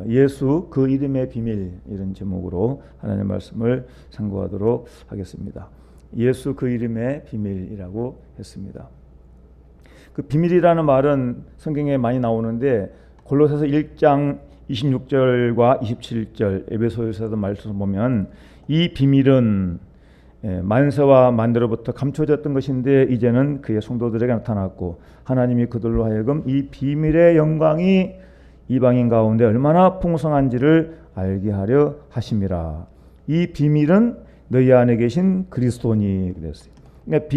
예수 그 이름의 비밀, 이런 제목으로 하나님의 말씀을 상고하도록 하겠습니다. 예수 그 이름의 비밀이라고 했습니다. 그 비밀이라는 말은 성경에 많이 나오는데 골로새서 1장 26절과 27절, 에베소서에서도 말씀 보면 이 비밀은 만세와 만대로부터 감춰졌던 것인데 이제는 그의 성도들에게 나타났고 하나님이 그들로 하여금 이 비밀의 영광이 이방인 가운데 얼마나 풍성한지를 알게 하려 하심이라. 이 비밀은 너희 안에 계신 그리스도니 그랬어요. 그러니까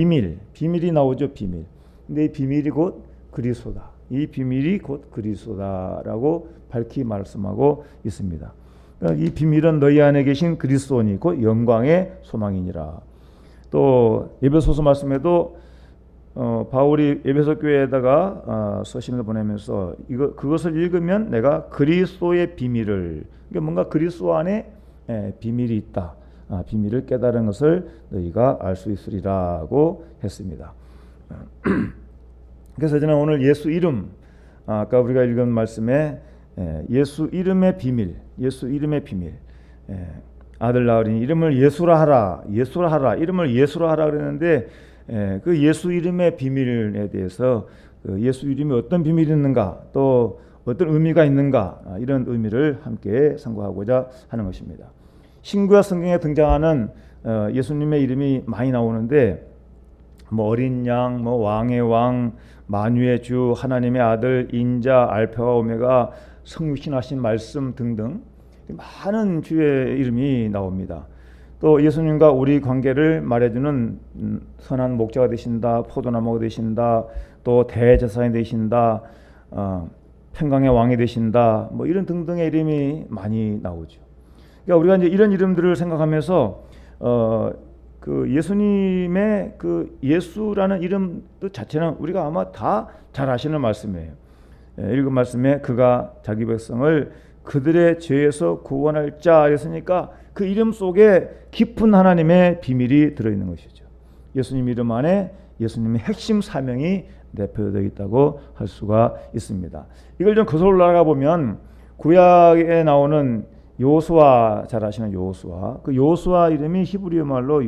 비밀이 나오죠. 비밀. 근데 이 비밀이 곧 그리스도다. 이 비밀이 곧 그리스도다라고 밝히 말씀하고 있습니다. 그러니까 이 비밀은 너희 안에 계신 그리스도니 곧 영광의 소망이니라. 또 에베소서 말씀에도 바울이 에베소 교회에다가 서신을 보내면서 그것을 읽으면 내가 그리스도의 비밀을, 그러니까 뭔가 그리스도 안에 비밀이 있다. 비밀을 깨달은 것을 너희가 알 수 있으리라고 했습니다. 그래서 저는 오늘 예수 이름, 아까 우리가 읽은 말씀에 예수 이름의 비밀, 예수 이름의 비밀, 아들 낳으리니 이름을 예수라 하라, 예수라 하라, 이름을 예수라 하라 그랬는데 그 예수 이름의 비밀에 대해서 예수 이름이 어떤 비밀이 있는가, 또 어떤 의미가 있는가, 이런 의미를 함께 상고하고자 하는 것입니다. 신구약 성경에 등장하는 예수님의 이름이 많이 나오는데 뭐 어린 양, 뭐 왕의 왕, 만유의 주, 하나님의 아들, 인자, 알파와 오메가, 성육신하신 말씀 등등 많은 주의 이름이 나옵니다. 또 예수님과 우리 관계를 말해주는 선한 목자가 되신다, 포도나무가 되신다, 또 대제사장이 되신다, 평강의 왕이 되신다, 뭐 이런 등등의 이름이 많이 나오죠. 그러니까 우리가 이제 이런 이름들을 생각하면서 그 예수님의 그 예수라는 이름 뜻 자체는 우리가 아마 다 잘 아시는 말씀이에요. 읽은 말씀에 그가 자기 백성을 그들의 죄에서 구원할 자 했으니까 그 이름 속에 깊은 하나님의 비밀이 들어있는 것이죠. 예수님 이름 안에 예수님의 핵심 사명이 내포되어 있다고 할 수가 있습니다. 이걸 좀 거슬러 올라가 보면 구약에 나오는 여호수아, 잘 아시는 여호수아, 그 여호수아 이름이 히브리어 말로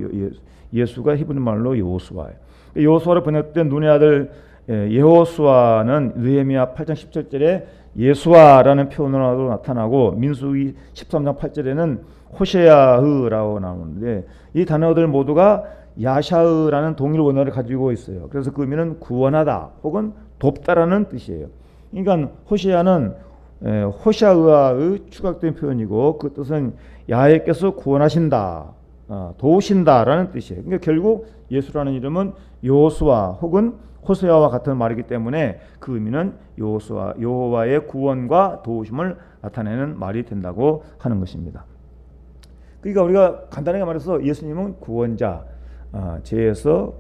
예수가 히브리 말로 여호수아예요. 여호수아를 보냈던 눈의 아들 여호수아는 느헤미야 8장 17절에 예수아라는 표현으로 나타나고 민수기 13장 8절에는 호세아흐라고 나오는데 이 단어들 모두가 야샤흐라는 동일 원어를 가지고 있어요. 그래서 그 의미는 구원하다 혹은 돕다라는 뜻이에요. 그러니까 호세아는 호샤의아의 추각된 표현이고 그 뜻은 야훼께서 구원하신다, 도우신다라는 뜻이에요. 그러니까 결국 예수라는 이름은 여호수아 혹은 호세아와 같은 말이기 때문에 그 의미는 여호수아, 여호와의 구원과 도우심을 나타내는 말이 된다고 하는 것입니다. 그러니까 우리가 간단하게 말해서 예수님은 구원자, 죄에서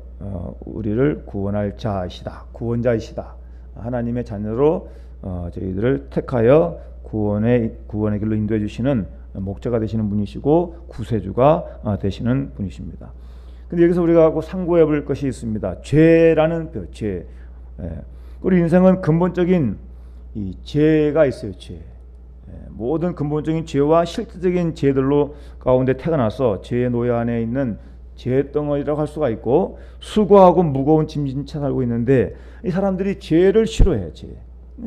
우리를 구원할 자이시다, 구원자이시다. 하나님의 자녀로 저희들을 택하여 구원의 길로 인도해 주시는 목자가 되시는 분이시고 구세주가 되시는 분이십니다. 근데 여기서 우리가 상고해 볼 것이 있습니다. 죄라는 죄. 우리 인생은 근본적인 이 죄가 있어요. 죄. 모든 근본적인 죄와 실질적인 죄들로 가운데 태어나서 죄의 노예 안에 있는 죄의 덩어리라고 할 수가 있고 수고하고 무거운 짐진 채 살고 있는데 이 사람들이 죄를 싫어해요.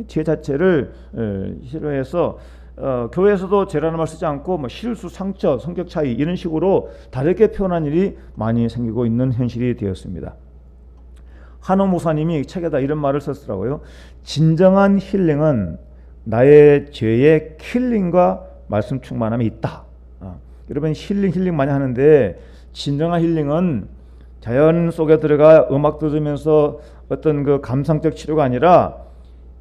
죄 자체를 싫어해서 교회에서도 죄라는 말 쓰지 않고 뭐 실수, 상처, 성격 차이 이런 식으로 다르게 표현한 일이 많이 생기고 있는 현실이 되었습니다. 한호 목사님이 책에다 이런 말을 썼더라고요. 진정한 힐링은 나의 죄의 킬링과 말씀 충만함이 있다. 여러분 힐링 많이 하는데 진정한 힐링은 자연 속에 들어가 음악 들으면서 어떤 그 감상적 치료가 아니라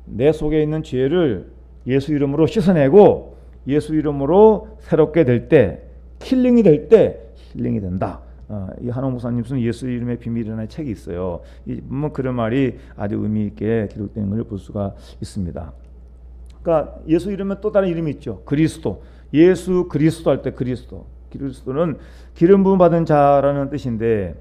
내 속에 있는 죄를 예수 이름으로 씻어내고 예수 이름으로 새롭게 될 때, 킬링이 될 때 힐링이 된다. 이 한호 목사님 쓴 예수 이름의 비밀이라는 책이 있어요. 뭐 그런 말이 아주 의미 있게 기록된 걸 볼 수가 있습니다. 그러니까 예수 이름에 또 다른 이름이 있죠. 그리스도. 예수 그리스도 할 때 그리스도. 그리스도는 기름 부음 받은 자라는 뜻인데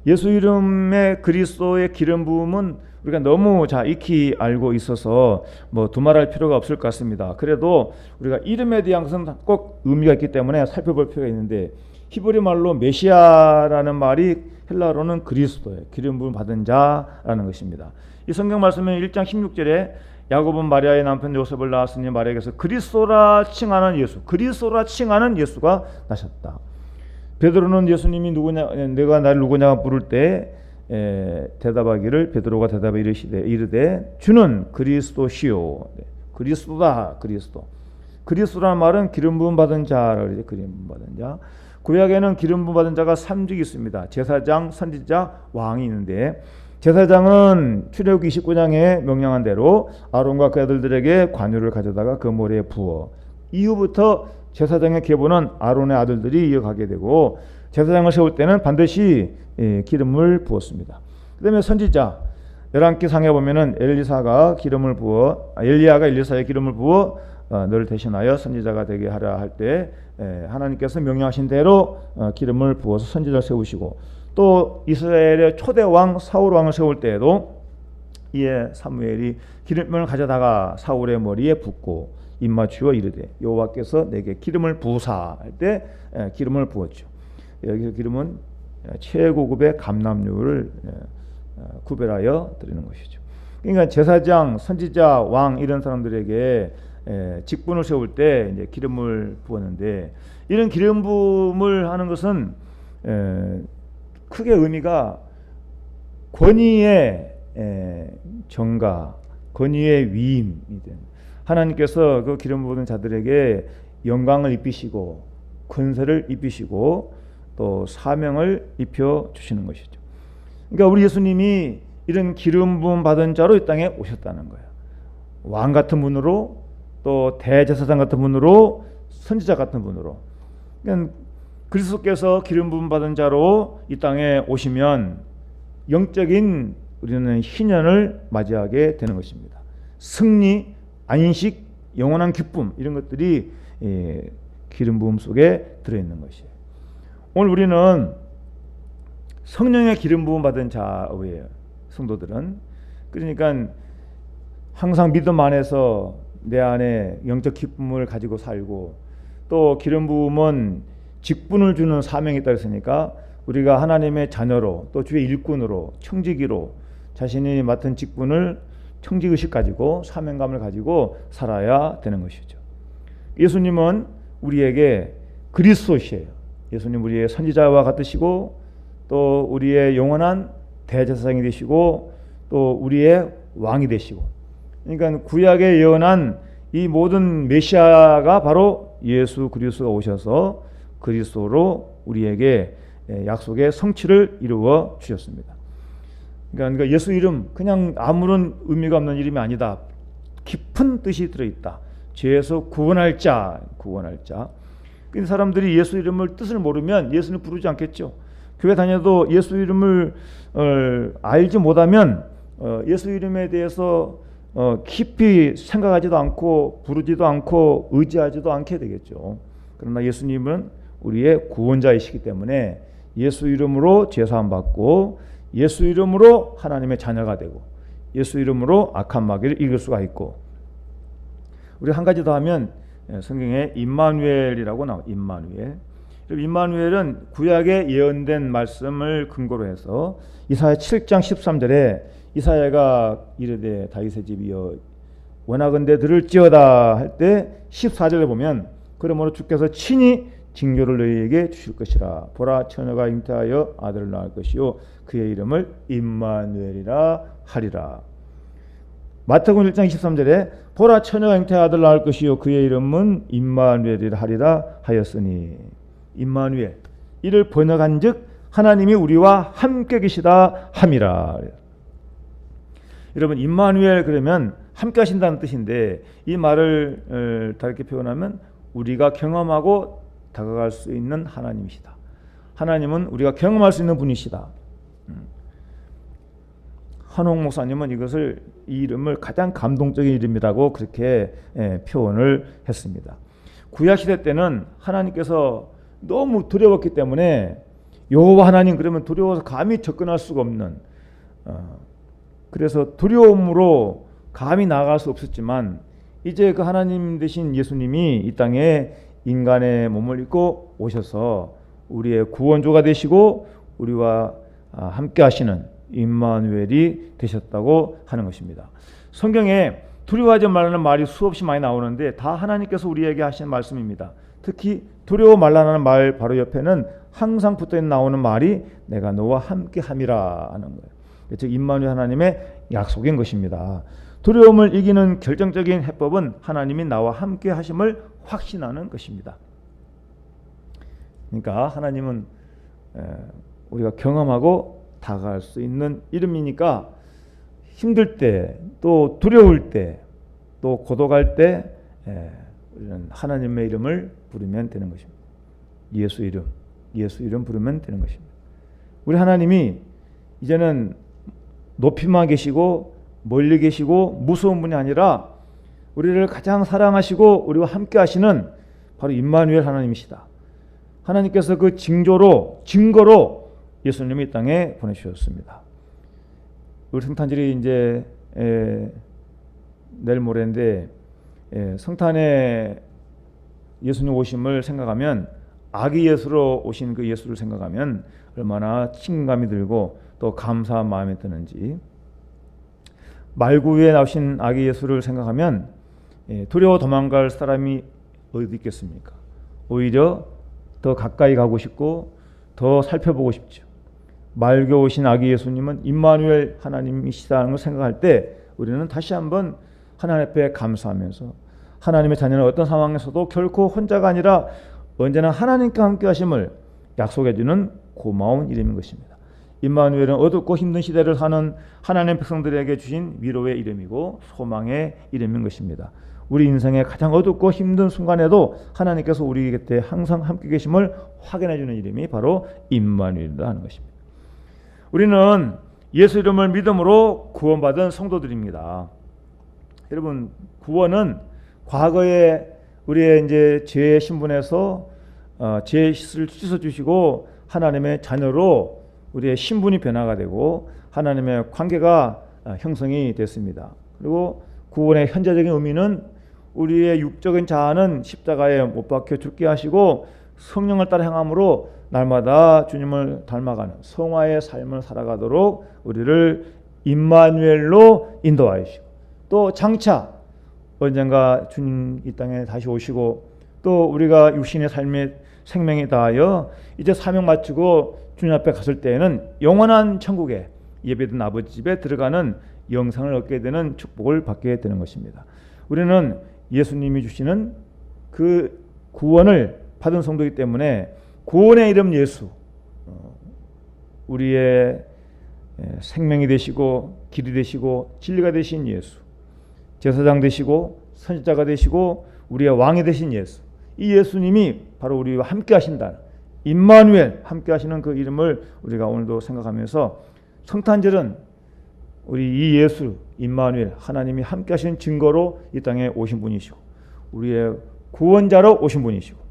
예수 이름의 그리스도의 기름 부음은 우리가 너무 익히 알고 있어서 뭐 두말할 필요가 없을 것 같습니다. 그래도 우리가 이름에 대한 것은 꼭 의미가 있기 때문에 살펴볼 필요가 있는데, 히브리 말로 메시아라는 말이 헬라어로는 그리스도예요. 기름 부음 받은 자라는 것입니다. 이 성경 말씀은 1장 16절에 야곱은 마리아의 남편 요셉을 낳았으니 마리아에게서 그리스도라 칭하는 예수, 그리스도라 칭하는 예수가 나셨다. 베드로는 예수님이 누구냐, 내가 나를 누구냐 부를 때 대답하기를, 베드로가 대답해 이르되 주는 그리스도시요. 그리스도다. 그리스도라는 말은 기름 부음 받은 자라고 그러죠. 기름 부음 받은 자. 구약에는 기름 부음 받은 자가 3직이 있습니다. 제사장, 선지자, 왕이 있는데, 제사장은 출애굽기 29장에 명령한 대로 아론과 그 아들들에게 관유를 가져다가 그 모래에 부어, 이후부터 제사장의 계보는 아론의 아들들이 이어가게 되고, 제사장을 세울 때는 반드시 기름을 부었습니다. 그 다음에 선지자, 열왕기 상에 보면은 엘리야가 엘리사에 기름을 부어 너를 대신하여 선지자가 되게 하라 할 때 하나님께서 명령하신 대로 기름을 부어서 선지자를 세우시고, 또 이스라엘의 초대 왕 사울 왕을 세울 때에도 이에 사무엘이 기름을 가져다가 사울의 머리에 붓고 입맞추어 이르되 여호와께서 내게 기름을 부으사 할 때 기름을 부었죠. 여기서 기름은 최고급의 감람류를 구별하여 드리는 것이죠. 그러니까 제사장, 선지자, 왕 이런 사람들에게 직분을 세울 때 이제 기름을 부었는데, 이런 기름 부음을 하는 것은 크게 의미가 권위의 정가, 권위의 위임이 된, 하나님께서 그 기름 부은 자들에게 영광을 입히시고 권세를 입히시고 또 사명을 입혀 주시는 것이죠. 그러니까 우리 예수님이 이런 기름 부음 받은 자로 이 땅에 오셨다는 거예요. 왕 같은 분으로, 또 대제사장 같은 분으로, 선지자 같은 분으로. 그러니까 그리스도께서 기름 부음 받은 자로 이 땅에 오시면 영적인 우리는 희년을 맞이하게 되는 것입니다. 승리, 안식, 영원한 기쁨, 이런 것들이 기름 부음 속에 들어있는 것이에요. 오늘 우리는 성령의 기름 부음 받은 자예요. 성도들은. 그러니까 항상 믿음 안에서 내 안에 영적 기쁨을 가지고 살고, 또 기름 부음은 직분을 주는 사명이 있다 했으니까 우리가 하나님의 자녀로, 또 주의 일꾼으로, 청지기로 자신이 맡은 직분을 청지의식 가지고 사명감을 가지고 살아야 되는 것이죠. 예수님은 우리에게 그리스도시에요. 예수님 우리의 선지자와 같으시고, 또 우리의 영원한 대제사장이 되시고, 또 우리의 왕이 되시고, 그러니까 구약에 예언한 이 모든 메시아가 바로 예수 그리스도가 오셔서 그리스도로 우리에게 약속의 성취를 이루어 주셨습니다. 그러니까 예수 이름 그냥 아무런 의미가 없는 이름이 아니다. 깊은 뜻이 들어있다. 죄에서 구원할 자. 그 사람들이 예수 이름을 뜻을 모르면 예수는 부르지 않겠죠. 교회 다녀도 예수 이름을 알지 못하면 예수 이름에 대해서 깊이 생각하지도 않고 부르지도 않고 의지하지도 않게 되겠죠. 그러나 예수님은 우리의 구원자이시기 때문에 예수 이름으로 죄사함 받고, 예수 이름으로 하나님의 자녀가 되고, 예수 이름으로 악한 마귀를 이길 수가 있고, 우리 한 가지 더 하면 성경에 임마누엘이라고 나와요. 임마누엘은 구약에 예언된 말씀을 근거로 해서 이사야 7장 13절에 이사야가 이르되 다윗의 집이여 원하건대 들을지어다 할 때 14절에 보면 그러므로 주께서 친히 징조를 너희에게 주실 것이라. 보라 처녀가 잉태하여 아들을 낳을 것이요 그의 이름을 임마누엘이라 하리라. 마태복음 1장 23절에 보라 처녀가 잉태하여 아들을 낳을 것이요 그의 이름은 임마누엘이라 하리라 하였으니, 임마누엘 이를 번역한즉 하나님이 우리와 함께 계시다 함이라. 여러분 임마누엘 그러면 함께 하신다는 뜻인데, 이 말을 다르게 표현하면 우리가 경험하고 다가갈 수 있는 하나님이시다. 하나님은 우리가 경험할 수 있는 분이시다. 한홍 목사님은 이 이름을 가장 감동적인 이름이라고 그렇게 표현을 했습니다. 구약 시대 때는 하나님께서 너무 두려웠기 때문에 여호와 하나님 그러면 두려워서 감히 접근할 수가 없는, 그래서 두려움으로 감히 나아갈 수 없었지만 이제 그 하나님 되신 예수님이 이 땅에 인간의 몸을 입고 오셔서 우리의 구원주가 되시고 우리와 함께 하시는 임마누엘이 되셨다고 하는 것입니다. 성경에 두려워하지 말라는 말이 수없이 많이 나오는데 다 하나님께서 우리에게 하신 말씀입니다. 특히 두려워 말라는 말 바로 옆에는 항상 붙어 나오는 말이 내가 너와 함께 함이라 하는 거예요. 즉 임마누엘 하나님의 약속인 것입니다. 두려움을 이기는 결정적인 해법은 하나님이 나와 함께 하심을 확신하는 것입니다. 그러니까 하나님은 우리가 경험하고 다가갈 수 있는 이름이니까 힘들 때, 또 두려울 때, 또 고독할 때 우리는 하나님의 이름을 부르면 되는 것입니다. 예수 이름 부르면 되는 것입니다. 우리 하나님이 이제는 높이만 계시고 멀리 계시고 무서운 분이 아니라 우리를 가장 사랑하시고 우리와 함께 하시는 바로 임마누엘 하나님이시다. 하나님께서 그 증거로 예수님이 이 땅에 보내주셨습니다. 우리 성탄절이 이제 내일 모레인데 성탄에 예수님 오심을 생각하면 아기 예수로 오신 그 예수를 생각하면 얼마나 친감이 들고 또 감사한 마음이 드는지, 말구 위에 나오신 아기 예수를 생각하면 두려워 도망갈 사람이 어디 있겠습니까? 오히려 더 가까이 가고 싶고 더 살펴보고 싶죠. 말겨 오신 아기 예수님은 임마누엘 하나님이시다는 걸 생각할 때 우리는 다시 한번 하나님 앞에 감사하면서 하나님의 자녀는 어떤 상황에서도 결코 혼자가 아니라 언제나 하나님과 함께 하심을 약속해 주는 고마운 이름인 것입니다. 임마누엘은 어둡고 힘든 시대를 사는 하나님 백성들에게 주신 위로의 이름이고 소망의 이름인 것입니다. 우리 인생의 가장 어둡고 힘든 순간에도 하나님께서 우리 곁에 항상 함께 계심을 확인해 주는 이름이 바로 임마누엘이라 하는 것입니다. 우리는 예수 이름을 믿음으로 구원받은 성도들입니다. 여러분, 구원은 과거에 우리의 이제 죄의 신분에서 죄의 씻을 씻어 주시고 하나님의 자녀로 우리의 신분이 변화가 되고 하나님의 관계가 형성이 됐습니다. 그리고 구원의 현재적인 의미는 우리의 육적인 자아는 십자가에 못 박혀 죽게 하시고 성령을 따라 행함으로 날마다 주님을 닮아가는 성화의 삶을 살아가도록 우리를 임마누엘로 인도하시고, 또 장차 언젠가 주님 이 땅에 다시 오시고 또 우리가 육신의 삶의 생명이 다하여 이제 사명 마치고 주님 앞에 갔을 때에는 영원한 천국에 예배된 아버지 집에 들어가는 영생을 얻게 되는 축복을 받게 되는 것입니다. 우리는 예수님이 주시는 그 구원을 받은 성도이기 때문에 구원의 이름 예수, 우리의 생명이 되시고 길이 되시고 진리가 되신 예수, 제사장 되시고 선지자가 되시고 우리의 왕이 되신 예수, 이 예수님이 바로 우리와 함께 하신다, 임마누엘 함께 하시는 그 이름을 우리가 오늘도 생각하면서 성탄절은 우리 이 예수 임마누엘 하나님이 함께 하시는 증거로 이 땅에 오신 분이시고 우리의 구원자로 오신 분이시고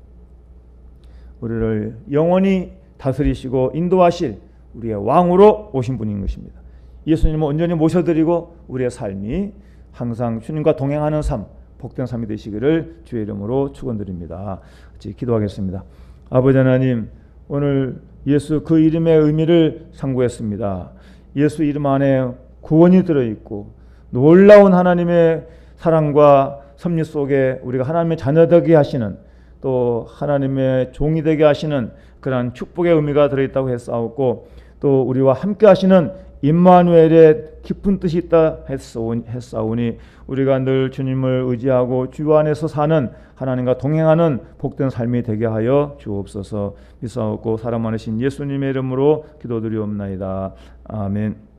우리를 영원히 다스리시고 인도하실 우리의 왕으로 오신 분인 것입니다. 예수님을 온전히 모셔드리고 우리의 삶이 항상 주님과 동행하는 삶, 복된 삶이 되시기를 주의 이름으로 축원드립니다. 같이 기도하겠습니다. 아버지 하나님, 오늘 예수 그 이름의 의미를 상고했습니다. 예수 이름 안에 구원이 들어있고 놀라운 하나님의 사랑과 섭리 속에 우리가 하나님의 자녀 되게 하시는, 또 하나님의 종이 되게 하시는 그러한 축복의 의미가 들어있다고 했사오고, 또 우리와 함께 하시는 임마누엘의 깊은 뜻이 있다 했사오니 우리가 늘 주님을 의지하고 주 안에서 사는 하나님과 동행하는 복된 삶이 되게 하여 주옵소서. 믿사옵고 사랑 많으신 예수님의 이름으로 기도드리옵나이다. 아멘.